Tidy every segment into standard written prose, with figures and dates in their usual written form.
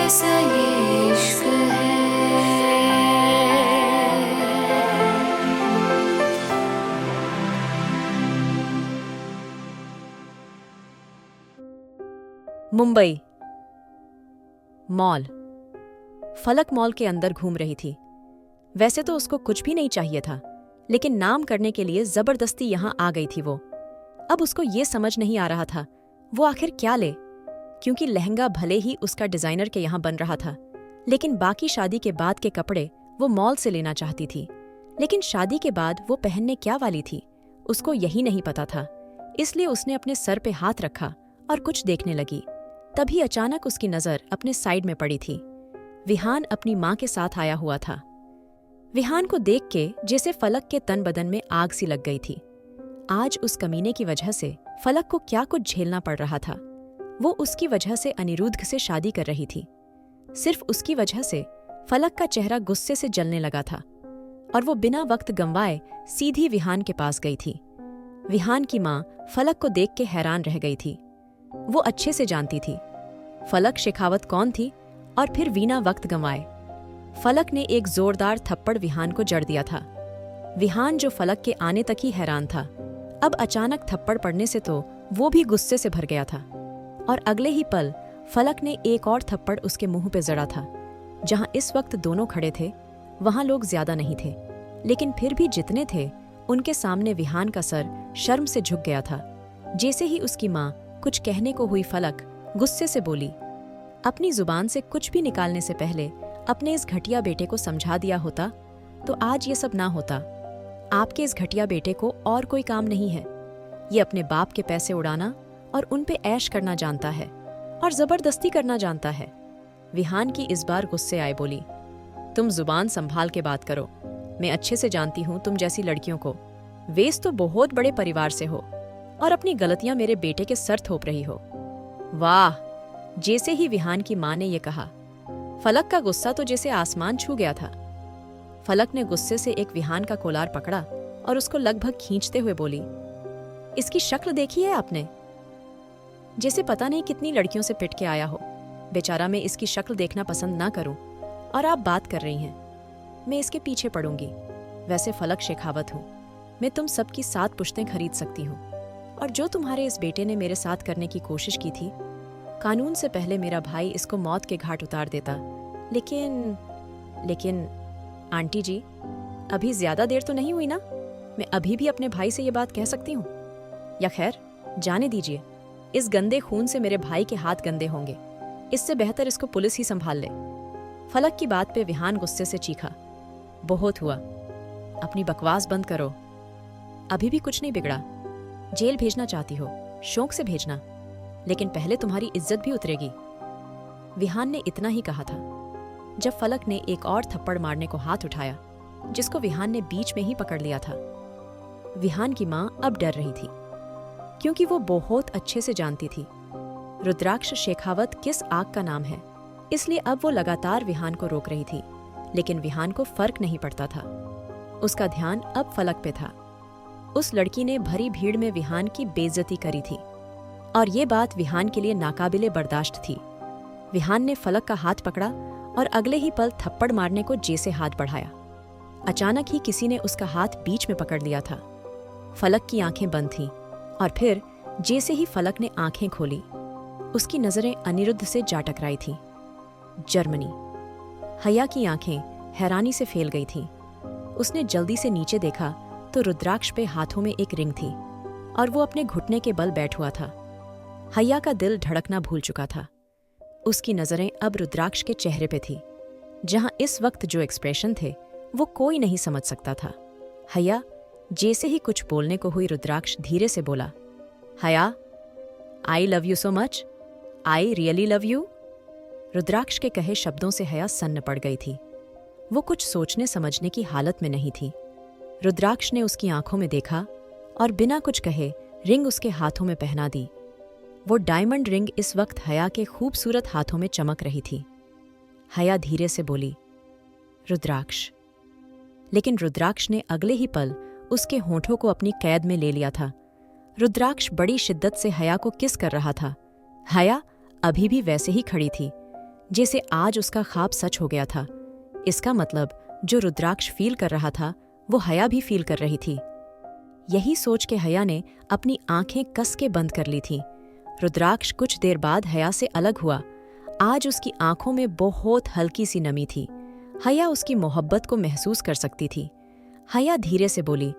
कैसा ये इश्क है। मुंबई मॉल। फलक मॉल के अंदर घूम रही थी। वैसे तो उसको कुछ भी नहीं चाहिए था, लेकिन नाम करने के लिए जबरदस्ती यहां आ गई थी वो। अब उसको ये समझ नहीं आ रहा था वो आखिर क्या ले, क्योंकि लहंगा भले ही उसका डिजाइनर के यहां बन रहा था, लेकिन बाकी शादी के बाद के कपड़े वो मॉल से लेना चाहती थी। लेकिन शादी के बाद वो पहनने क्या वाली थी, उसको यही नहीं पता था। इसलिए उसने अपने सर पे हाथ रखा और कुछ देखने लगी। तभी अचानक उसकी नजर अपने साइड में पड़ी थी। विहान अपनी माँ के साथ आया हुआ था। विहान को देख के जैसे फलक के तन बदन में आग सी लग गई थी। आज उस कमीने की वजह से फलक को क्या कुछ झेलना पड़ रहा था। वो उसकी वजह से अनिरुद्ध से शादी कर रही थी। सिर्फ उसकी वजह से फलक का चेहरा गुस्से से जलने लगा था और वो बिना वक्त गंवाए सीधी विहान के पास गई थी। विहान की माँ फलक को देख के हैरान रह गई थी। वो अच्छे से जानती थी फलक शेखावत कौन थी और फिर बिना वक्त गंवाए फलक ने एक जोरदार थप्पड़ विहान को जड़ दिया था। विहान जो फलक के आने तक ही हैरान था, अब अचानक थप्पड़ पड़ने से तो वो भी गुस्से से भर गया था और अगले ही पल फलक ने एक और थप्पड़ उसके मुंह पे जड़ा था। जहां इस वक्त दोनों खड़े थे वहां लोग ज्यादा नहीं थे, लेकिन फिर भी जितने थे उनके सामने विहान का सर शर्म से झुक गया था। जैसे ही उसकी माँ कुछ कहने को हुई, फलक गुस्से से बोली। अपनी जुबान से कुछ भी निकालने से पहले अपने इस घटिया बेटे को समझा दिया होता तो आज ये सब ना होता। आपके इस घटिया बेटे को और कोई काम नहीं है। ये अपने बाप के पैसे उड़ाना और उन पे ऐश करना जानता है और जबरदस्ती करना जानता है। विहान की इस बार गुस्से आए बोली, तुम जुबान संभाल के बात करो। मैं अच्छे से जानती हूँ तुम जैसी लड़कियों को। वेस तो बहुत बड़े परिवार से हो और अपनी गलतियां मेरे बेटे के सर थोप रही हो। वाह! जैसे ही विहान की माँ ने ये कहा, फलक का गुस्सा तो जैसे आसमान छू गया था। फलक ने गुस्से से एक विहान का कोलार पकड़ा और उसको लगभग खींचते हुए बोली, इसकी शक्ल देखी है आपने? जैसे पता नहीं कितनी लड़कियों से पिट के आया हो। बेचारा मैं इसकी शक्ल देखना पसंद ना करूं और आप बात कर रही हैं। मैं इसके पीछे पड़ूंगी। वैसे फलक शेखावत हूं। मैं तुम सबकी 7 पुश्तें खरीद सकती हूँ और जो तुम्हारे इस बेटे ने मेरे साथ करने की कोशिश की थी, कानून से पहले मेरा भाई इसको मौत के घाट उतार देता। लेकिन आंटी जी, अभी ज्यादा देर तो नहीं हुई ना? मैं अभी भी अपने भाई से ये बात कह सकती हूँ। या खैर, जाने दीजिए। इस गंदे खून से मेरे भाई के हाथ गंदे होंगे। इससे बेहतर इसको पुलिस ही संभाल ले। फलक की बात पे विहान गुस्से से चीखा, बहुत हुआ, अपनी बकवास बंद करो। अभी भी कुछ नहीं बिगड़ा। जेल भेजना चाहती हो, शौक से भेजना, लेकिन पहले तुम्हारी इज्जत भी उतरेगी। विहान ने इतना ही कहा था जब फलक ने एक और थप्पड़ मारने को हाथ उठाया, जिसको विहान ने बीच में ही पकड़ लिया था। विहान की माँ अब डर रही थी, क्योंकि वो बहुत अच्छे से जानती थी रुद्राक्ष शेखावत किस आग का नाम है। इसलिए अब वो लगातार विहान को रोक रही थी, लेकिन विहान को फर्क नहीं पड़ता था। उसका ध्यान अब फलक पे था। उस लड़की ने भरी भीड़ में विहान की बेइज्जती करी थी और ये बात विहान के लिए नाकाबिले बर्दाश्त थी। विहान ने फलक का हाथ पकड़ा और अगले ही पल थप्पड़ मारने को जैसे हाथ बढ़ाया। अचानक ही किसी ने उसका हाथ बीच में पकड़ लिया था। फलक की आंखें बंद थीं और फिर जैसे ही फलक ने आंखें खोली, उसकी नजरें अनिरुद्ध से जा टकराई थीं। जर्मनी। हया की आंखें हैरानी से फैल गई थीं। उसने जल्दी से नीचे देखा तो रुद्राक्ष पे हाथों में एक रिंग थी और वो अपने घुटने के बल बैठ हुआ था। हया का दिल धड़कना भूल चुका था। उसकी नजरें अब रुद्राक्ष के चेहरे पे थी, जहां इस वक्त जो एक्सप्रेशन थे वो कोई नहीं समझ सकता था। हया, जैसे ही कुछ बोलने को हुई, रुद्राक्ष धीरे से बोला, Haya, I love you so much. I really love you. Rudraksh के कहे शब्दों से हया सन्न पड़ गई थी। वो कुछ सोचने समझने की हालत में नहीं थी। रुद्राक्ष ने उसकी आंखों में देखा और बिना कुछ कहे रिंग उसके हाथों में पहना दी। वो डायमंड रिंग इस वक्त हया के खूबसूरत हाथों में चमक रही थी। हया धीरे से बोली, रुद्राक्ष। लेकिन रुद्राक्ष ने अगले ही पल उसके होठों को अपनी कैद में ले लिया था। रुद्राक्ष बड़ी शिद्दत से हया को किस कर रहा था। हया अभी भी वैसे ही खड़ी थी, जैसे आज उसका ख्वाब सच हो गया था। इसका मतलब जो रुद्राक्ष फील कर रहा था वो हया भी फील कर रही थी। यही सोच के हया ने अपनी आंखें कस के बंद कर ली थीं। रुद्राक्ष कुछ देर बाद हया से अलग हुआ। आज उसकी आंखों में बहुत हल्की सी नमी थी। हया उसकी मोहब्बत को महसूस कर सकती थी। हया धीरे से बोली,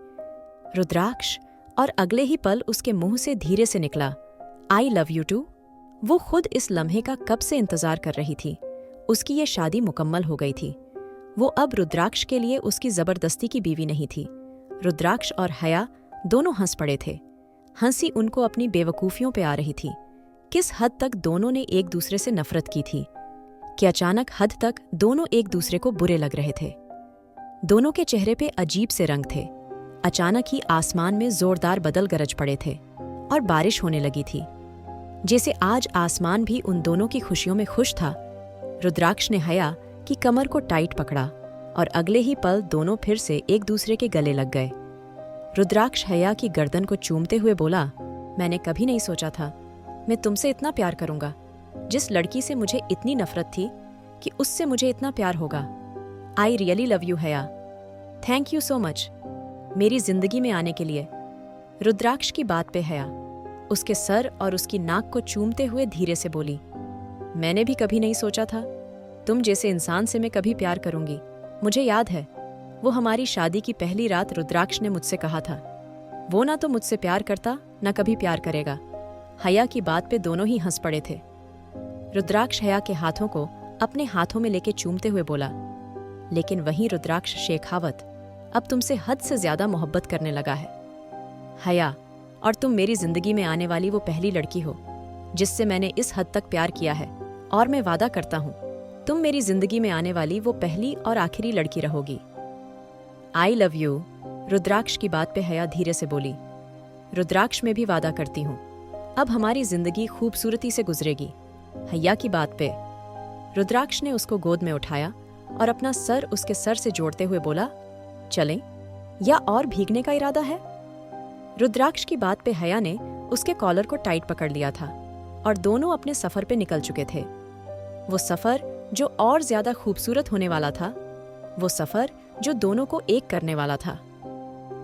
रुद्राक्ष, और अगले ही पल उसके मुंह से धीरे से निकला, आई लव यू टू। वो खुद इस लम्हे का कब से इंतजार कर रही थी। उसकी ये शादी मुकम्मल हो गई थी। वो अब रुद्राक्ष के लिए उसकी जबरदस्ती की बीवी नहीं थी। रुद्राक्ष और हया दोनों हंस पड़े थे। हंसी उनको अपनी बेवकूफियों पे आ रही थी। किस हद तक दोनों ने एक दूसरे से नफरत की थी कि अचानक हद तक दोनों एक दूसरे को बुरे लग रहे थे। दोनों के चेहरे पे अजीब से रंग थे। अचानक ही आसमान में जोरदार बदल गरज पड़े थे और बारिश होने लगी थी। जैसे आज आसमान भी उन दोनों की खुशियों में खुश था। रुद्राक्ष ने हया की कमर को टाइट पकड़ा और अगले ही पल दोनों फिर से एक दूसरे के गले लग गए। रुद्राक्ष हया की गर्दन को चूमते हुए बोला, मैंने कभी नहीं सोचा था मैं तुमसे इतना प्यार करूंगा। जिस लड़की से मुझे इतनी नफरत थी कि उससे मुझे इतना प्यार होगा। आई रियली लव यू हया। थैंक यू सो मच मेरी जिंदगी में आने के लिए। रुद्राक्ष की बात पे हया उसके सर और उसकी नाक को चूमते हुए धीरे से बोली, मैंने भी कभी नहीं सोचा था तुम जैसे इंसान से मैं कभी प्यार करूंगी। मुझे याद है वो हमारी शादी की पहली रात रुद्राक्ष ने मुझसे कहा था, वो ना तो मुझसे प्यार करता ना कभी प्यार करेगा। हया की बात पे दोनों ही हंस पड़े थे। रुद्राक्ष हया के हाथों को अपने हाथों में लेके चूमते हुए बोला, लेकिन वहीं रुद्राक्ष शेखावत अब तुमसे हद से ज्यादा मोहब्बत करने लगा है हया, और तुम मेरी जिंदगी में आने वाली वो पहली लड़की हो जिससे मैंने इस हद तक प्यार किया है। और मैं वादा करता हूँ तुम मेरी जिंदगी में आने वाली वो पहली और आखिरी लड़की रहोगी। आई लव यू। रुद्राक्ष की बात पे हया धीरे से बोली, रुद्राक्ष मैं भी वादा करती हूँ अब हमारी जिंदगी खूबसूरती से गुजरेगी। हया की बात पे रुद्राक्ष ने उसको गोद में उठाया और अपना सर उसके सर से जोड़ते हुए बोला, चलें या और भीगने का इरादा है। रुद्राक्ष की बात पे हया ने उसके कॉलर को टाइट पकड़ लिया था और दोनों अपने सफर पे निकल चुके थे। वो सफर जो और ज्यादा खूबसूरत होने वाला था, वो सफर जो दोनों को एक करने वाला था।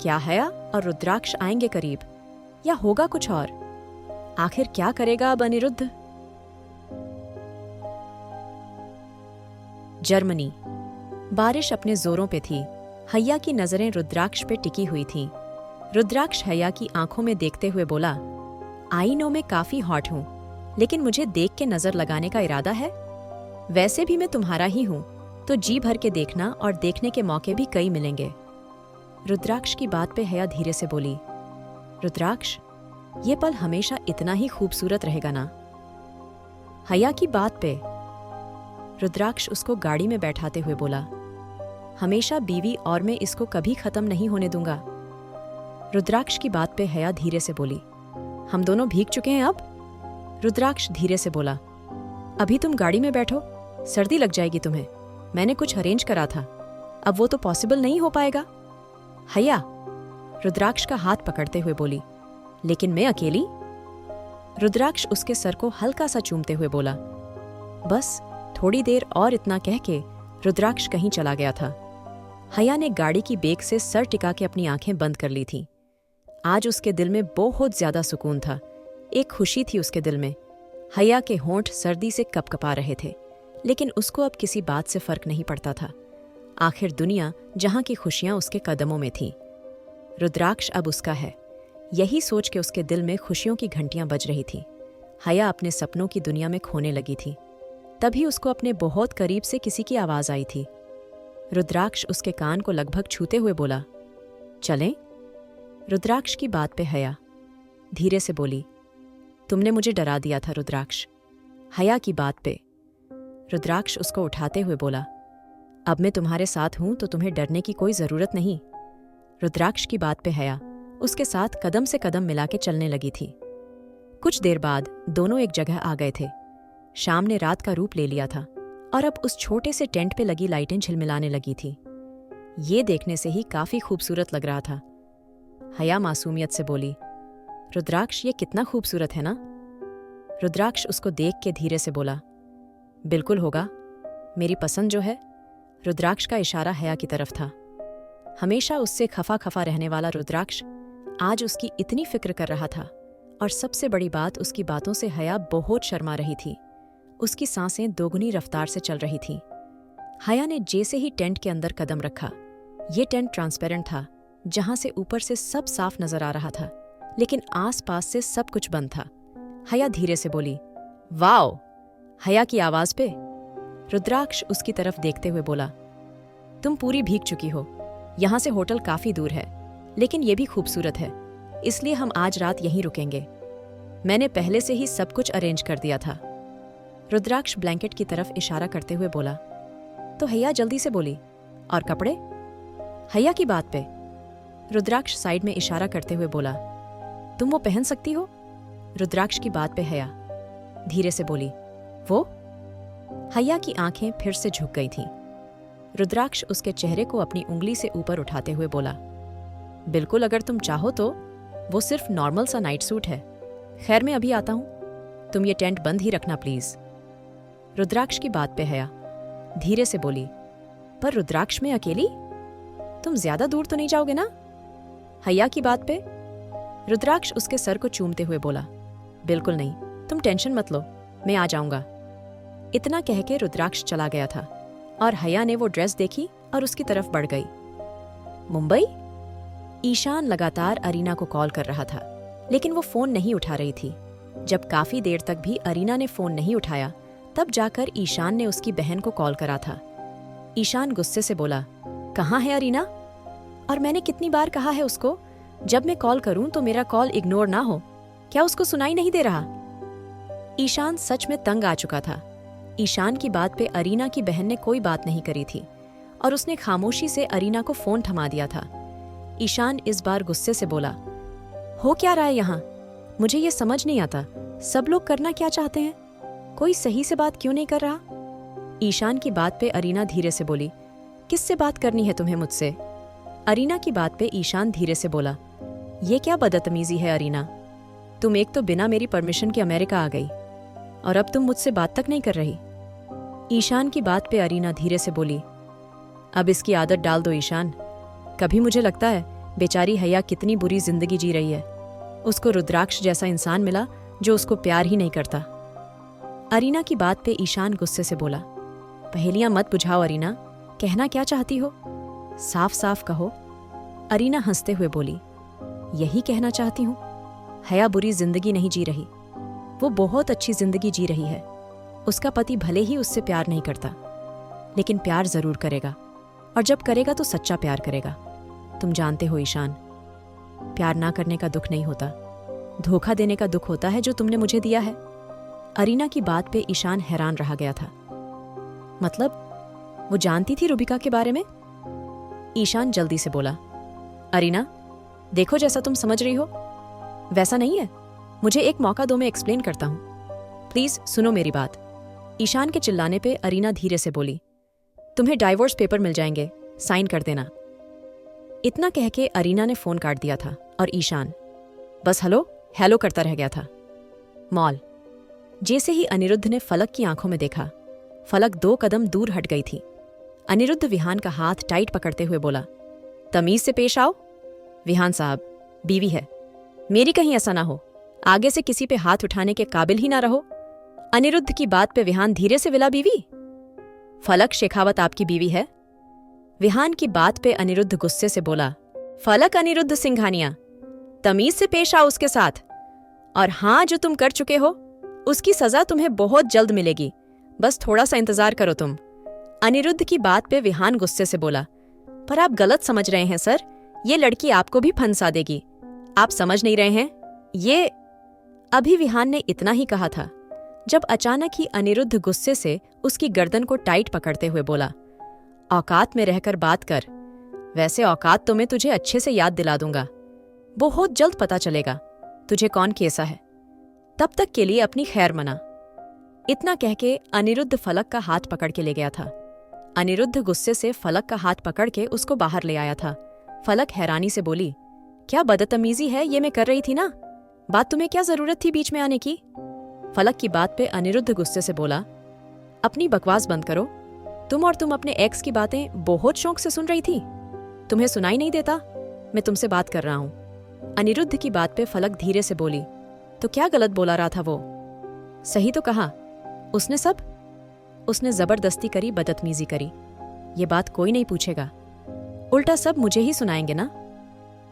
क्या हया और रुद्राक्ष आएंगे करीब या होगा कुछ और? आखिर क्या करेगा अब अनिरुद्ध? जर्मनी। बारिश अपने जोरों पे थी। हया की नजरें रुद्राक्ष पे टिकी हुई थीं। रुद्राक्ष हया की आंखों में देखते हुए बोला, आई नो मैं काफी हॉट हूं, लेकिन मुझे देख के नजर लगाने का इरादा है। वैसे भी मैं तुम्हारा ही हूं, तो जी भर के देखना और देखने के मौके भी कई मिलेंगे। रुद्राक्ष की बात पे हया धीरे से बोली, रुद्राक्ष ये पल हमेशा इतना ही खूबसूरत रहेगा ना? हया की बात पे रुद्राक्ष उसको गाड़ी में बैठाते हुए बोला, हमेशा बीवी और मैं इसको कभी खत्म नहीं होने दूंगा। रुद्राक्ष की बात पे हया धीरे से बोली, हम दोनों भीग चुके हैं अब? रुद्राक्ष धीरे से बोला, अभी तुम गाड़ी में बैठो, सर्दी लग जाएगी तुम्हें। मैंने कुछ अरेंज करा था, अब वो तो पॉसिबल नहीं हो पाएगा। हया रुद्राक्ष का हाथ पकड़ते हुए बोली, लेकिन मैं अकेली? रुद्राक्ष उसके सर को हल्का सा चूमते हुए बोला। बस थोड़ी देर और इतना कह के रुद्राक्ष कहीं चला गया था। हया ने गाड़ी की बेक से सर टिका के अपनी आंखें बंद कर ली थीं। आज उसके दिल में बहुत ज्यादा सुकून था। एक खुशी थी उसके दिल में। हया के होंठ सर्दी से कपकपा रहे थे, लेकिन उसको अब किसी बात से फर्क नहीं पड़ता था। आखिर दुनिया जहां की खुशियां उसके कदमों में थीं। रुद्राक्ष अब उसका है, यही सोच के उसके दिल में खुशियों की घंटियां बज रही थीं। हया अपने सपनों की दुनिया में खोने लगी थी। तभी उसको अपने बहुत करीब से किसी की आवाज आई थी। रुद्राक्ष उसके कान को लगभग छूते हुए बोला, चलें? रुद्राक्ष की बात पे हया धीरे से बोली, तुमने मुझे डरा दिया था रुद्राक्ष। हया की बात पे रुद्राक्ष उसको उठाते हुए बोला, अब मैं तुम्हारे साथ हूं तो तुम्हें डरने की कोई जरूरत नहीं। रुद्राक्ष की बात पे हया उसके साथ कदम से कदम मिला के चलने लगी थी। कुछ देर बाद दोनों एक जगह आ गए थे। शाम ने रात का रूप ले लिया था और अब उस छोटे से टेंट पे लगी लाइटें झिलमिलाने लगी थी। ये देखने से ही काफी खूबसूरत लग रहा था। हया मासूमियत से बोली, रुद्राक्ष ये कितना खूबसूरत है ना? रुद्राक्ष उसको देख के धीरे से बोला, बिल्कुल होगा। मेरी पसंद जो है। रुद्राक्ष का इशारा हया की तरफ था। हमेशा उससे खफा खफा रहने वाला रुद्राक्ष आज उसकी इतनी फिक्र कर रहा था, और सबसे बड़ी बात, उसकी बातों से हया बहुत शर्मा रही थी। उसकी सांसें दोगुनी रफ्तार से चल रही थीं। हया ने जैसे ही टेंट के अंदर कदम रखा, ये टेंट ट्रांसपेरेंट था, जहां से ऊपर से सब साफ नजर आ रहा था, लेकिन आस-पास से सब कुछ बंद था। हया धीरे से बोली, वाओ। हया की आवाज पे रुद्राक्ष उसकी तरफ देखते हुए बोला, तुम पूरी भीग चुकी हो। यहां से होटल काफी दूर है, लेकिन ये भी खूबसूरत है, इसलिए हम आज रात यहीं रुकेंगे। मैंने पहले से ही सब कुछ अरेंज कर दिया था। रुद्राक्ष ब्लैंकेट की तरफ इशारा करते हुए बोला। तो हया जल्दी से बोली, और कपड़े? हया की बात पे रुद्राक्ष साइड में इशारा करते हुए बोला, तुम वो पहन सकती हो? रुद्राक्ष की बात पे हया धीरे से बोली, वो? हया की आंखें फिर से झुक गई थीं। रुद्राक्ष उसके चेहरे को अपनी उंगली से ऊपर उठाते हुए बोला, बिल्कुल, अगर तुम चाहो तो। वो सिर्फ नॉर्मल सा नाइट सूट है। खैर, मैं अभी आता हूं, तुम ये टेंट बंद ही रखना प्लीज। रुद्राक्ष की बात पे हया धीरे से बोली, पर रुद्राक्ष में अकेली? तुम ज्यादा दूर तो नहीं जाओगे ना? हया की बात पे रुद्राक्ष उसके सर को चूमते हुए बोला, बिल्कुल नहीं, तुम टेंशन मत लो, मैं आ जाऊंगा। इतना कह के रुद्राक्ष चला गया था, और हया ने वो ड्रेस देखी और उसकी तरफ बढ़ गई। मुंबई? ईशान लगातार अरीना को कॉल कर रहा था, लेकिन वो फोन नहीं उठा रही थी। जब काफी देर तक भी अरीना ने फोन नहीं उठाया, तब जाकर ईशान ने उसकी बहन को कॉल करा था। ईशान गुस्से से बोला, कहाँ है अरीना? और मैंने कितनी बार कहा है उसको, जब मैं कॉल करूं तो मेरा कॉल इग्नोर ना हो। क्या उसको सुनाई नहीं दे रहा? ईशान सच में तंग आ चुका था। ईशान की बात पे अरीना की बहन ने कोई बात नहीं करी थी, और उसने खामोशी से अरीना को फोन थमा दिया था। ईशान इस बार गुस्से से बोला, हो क्या रहा है यहाँ? मुझे ये समझ नहीं आता, सब लोग करना क्या चाहते हैं? कोई सही से बात क्यों नहीं कर रहा? ईशान की बात पे अरीना धीरे से बोली, किससे बात करनी है तुम्हें मुझसे? अरीना की बात पे ईशान धीरे से बोला, ये क्या बदतमीजी है अरीना? तुम एक तो बिना मेरी परमिशन के अमेरिका आ गई, और अब तुम मुझसे बात तक नहीं कर रही। ईशान की बात पे अरीना धीरे से बोली, अब इसकी आदत डाल दो ईशान। कभी मुझे लगता है बेचारी हया कितनी बुरी जिंदगी जी रही है। उसको रुद्राक्ष जैसा इंसान मिला जो उसको प्यार ही नहीं करता। अरीना की बात पे ईशान गुस्से से बोला, पहेलियां मत बुझाओ अरीना, कहना क्या चाहती हो? साफ साफ कहो। अरीना हंसते हुए बोली, यही कहना चाहती हूँ। हया बुरी जिंदगी नहीं जी रही, वो बहुत अच्छी जिंदगी जी रही है। उसका पति भले ही उससे प्यार नहीं करता, लेकिन प्यार जरूर करेगा, और जब करेगा तो सच्चा प्यार करेगा। तुम जानते हो ईशान, प्यार ना करने का दुख नहीं होता, धोखा देने का दुख होता है जो तुमने मुझे दिया है। अरीना की बात पे ईशान हैरान रह गया था। मतलब, वो जानती थी रुबिका के बारे में? ईशान जल्दी से बोला, अरीना देखो, जैसा तुम समझ रही हो वैसा नहीं है। मुझे एक मौका दो, मैं एक्सप्लेन करता हूं। प्लीज सुनो मेरी बात। ईशान के चिल्लाने पे अरीना धीरे से बोली, तुम्हें डाइवोर्स पेपर मिल जाएंगे, साइन कर देना। इतना कह के अरीना ने फोन काट दिया था, और ईशान बस हेलो हेलो करता रह गया था। मॉल। जैसे ही अनिरुद्ध ने फलक की आंखों में देखा, फलक 2 कदम दूर हट गई थी। अनिरुद्ध विहान का हाथ टाइट पकड़ते हुए बोला, तमीज से पेश आओ। विहान साहब, बीवी है मेरी, कहीं ऐसा ना हो आगे से किसी पे हाथ उठाने के काबिल ही ना रहो। अनिरुद्ध की बात पे विहान धीरे से विला, बीवी? फलक शेखावत आपकी बीवी है। विहान की बात पे अनिरुद्ध गुस्से से बोला, फलक अनिरुद्ध सिंघानिया, तमीज से पेश आओ उसके साथ। और हाँ, जो तुम कर चुके हो उसकी सजा तुम्हें बहुत जल्द मिलेगी, बस थोड़ा सा इंतजार करो तुम। अनिरुद्ध की बात पे विहान गुस्से से बोला, पर आप गलत समझ रहे हैं सर, ये लड़की आपको भी फंसा देगी। आप समझ नहीं रहे हैं ये। अभी विहान ने इतना ही कहा था, जब अचानक ही अनिरुद्ध गुस्से से उसकी गर्दन को टाइट पकड़ते हुए बोला, औकात में रहकर बात कर। वैसे औकात तो मैं तुझे अच्छे से याद दिला दूंगा, बहुत जल्द पता चलेगा तुझे कौन कैसा है। तब तक के लिए अपनी खैर मना। इतना कह के अनिरुद्ध फलक का हाथ पकड़ के ले गया था। अनिरुद्ध गुस्से से फलक का हाथ पकड़ के उसको बाहर ले आया था। फलक हैरानी से बोली, क्या बदतमीजी है ये मैं कर रही थी ना, बात तुम्हें क्या जरूरत थी बीच में आने की? फलक की बात पे अनिरुद्ध गुस्से से बोला, अपनी बकवास बंद करो। तुम अपने एक्स की बातें बहुत शौक से सुन रही थी। तुम्हें सुनाई नहीं देता? मैं तुमसे बात कर रहा हूं। अनिरुद्ध की बात पे फलक धीरे से बोली। तो क्या गलत बोला रहा था वो? सही तो कहा। उसने जबरदस्ती करी, बदतमीजी करी। ये बात कोई नहीं पूछेगा, उल्टा सब मुझे ही सुनाएंगे ना।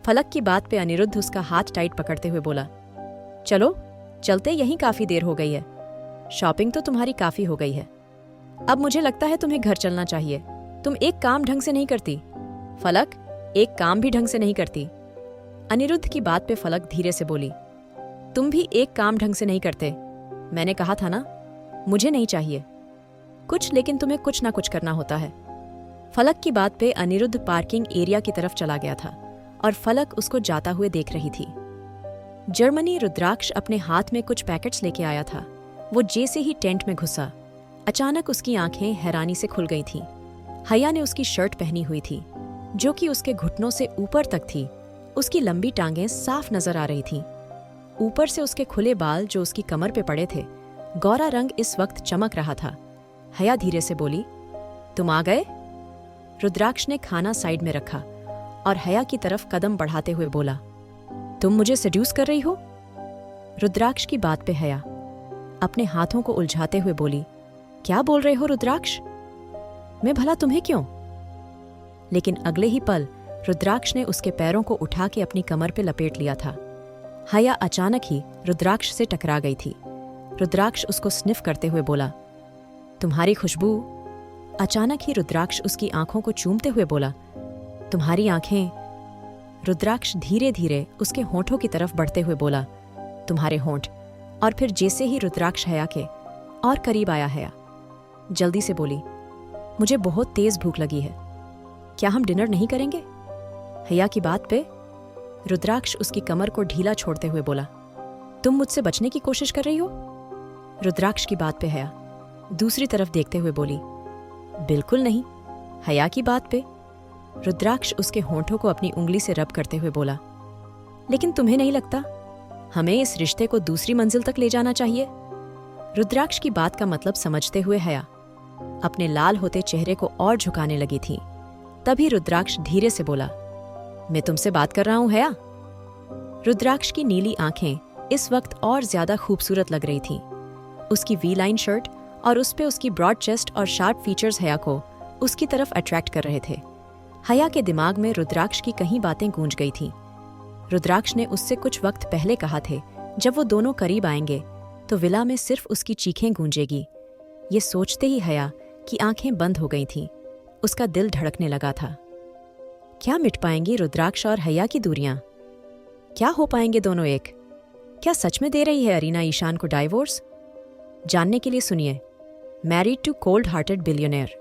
फलक की बात पे अनिरुद्ध उसका हाथ टाइट पकड़ते हुए बोला, चलो चलते, यहीं काफी देर हो गई है। शॉपिंग तो तुम्हारी काफी हो गई है। अब मुझे लगता है तुम्हें घर चलना चाहिए। तुम एक काम ढंग से नहीं करती। फलक, एक काम भी ढंग से नहीं करती। अनिरुद्ध की बात पे फलक धीरे से बोली, तुम भी एक काम ढंग से नहीं करते। मैंने कहा था ना, मुझे नहीं चाहिए कुछ, लेकिन तुम्हें कुछ ना कुछ करना होता है। फलक की बात पे अनिरुद्ध पार्किंग एरिया की तरफ चला गया था और फलक उसको जाता हुए देख रही थी। जर्मनी रुद्राक्ष अपने हाथ में कुछ पैकेट्स लेके आया था। वो जैसे ही टेंट में घुसा, अचानक उसकी आंखें हैरानी से खुल गई थीं। हया ने उसकी शर्ट पहनी हुई थी, जो कि उसके घुटनों से ऊपर तक थी। उसकी लंबी टांगें साफ नजर आ रही थीं। ऊपर से उसके खुले बाल जो उसकी कमर पे पड़े थे, गौरा रंग इस वक्त चमक रहा था। हया धीरे से बोली, तुम आ गए? रुद्राक्ष ने खाना साइड में रखा और हया की तरफ कदम बढ़ाते हुए बोला, तुम मुझे सेड्यूस कर रही हो? रुद्राक्ष की बात पे हया अपने हाथों को उलझाते हुए बोली, क्या बोल रहे हो रुद्राक्ष? मैं भला तुम्हें क्यों? लेकिन अगले ही पल रुद्राक्ष ने उसके पैरों को उठा के अपनी कमर पे लपेट लिया था। हया अचानक ही रुद्राक्ष से टकरा गई थी। रुद्राक्ष उसको स्निफ करते हुए बोला, तुम्हारी खुशबू। अचानक ही रुद्राक्ष उसकी आंखों को चूमते हुए बोला, तुम्हारी आंखें। रुद्राक्ष धीरे धीरे उसके होंठों की तरफ बढ़ते हुए बोला, तुम्हारे होंठ। और फिर जैसे ही रुद्राक्ष हया के और करीब आया, हया जल्दी से बोली, मुझे बहुत तेज भूख लगी है, क्या हम डिनर नहीं करेंगे? हया की बात पे रुद्राक्ष उसकी कमर को ढीला छोड़ते हुए बोला, तुम मुझसे बचने की कोशिश कर रही हो? रुद्राक्ष की बात पे हया दूसरी तरफ देखते हुए बोली, बिल्कुल नहीं। हया की बात पे रुद्राक्ष उसके होंठों को अपनी उंगली से रब करते हुए बोला, लेकिन तुम्हें नहीं लगता हमें इस रिश्ते को दूसरी मंजिल तक ले जाना चाहिए? रुद्राक्ष की बात का मतलब समझते हुए हया अपने लाल होते चेहरे को और झुकाने लगी थी। तभी रुद्राक्ष धीरे से बोला, मैं तुमसे बात कर रहा हूं हया। रुद्राक्ष की नीली आंखें इस वक्त और ज्यादा खूबसूरत लग रही थीं। उसकी वी लाइन शर्ट और उस पे उसकी ब्रॉड चेस्ट और शार्प फीचर्स हया को उसकी तरफ अट्रैक्ट कर रहे थे। हया के दिमाग में रुद्राक्ष की कई बातें गूंज गई थीं। रुद्राक्ष ने उससे कुछ वक्त पहले कहा थे, जब वो दोनों करीब आएंगे तो विला में सिर्फ उसकी चीखें गूंजेगी। ये सोचते ही हया की आंखें बंद हो गई थीं। उसका दिल धड़कने लगा था। क्या मिट पाएंगी रुद्राक्ष और हया की दूरियां? क्या हो पाएंगे दोनों एक? क्या सच में दे रही है अरीना ईशान को डाइवोर्स? जानने के लिए सुनिए married to cold hearted billionaire.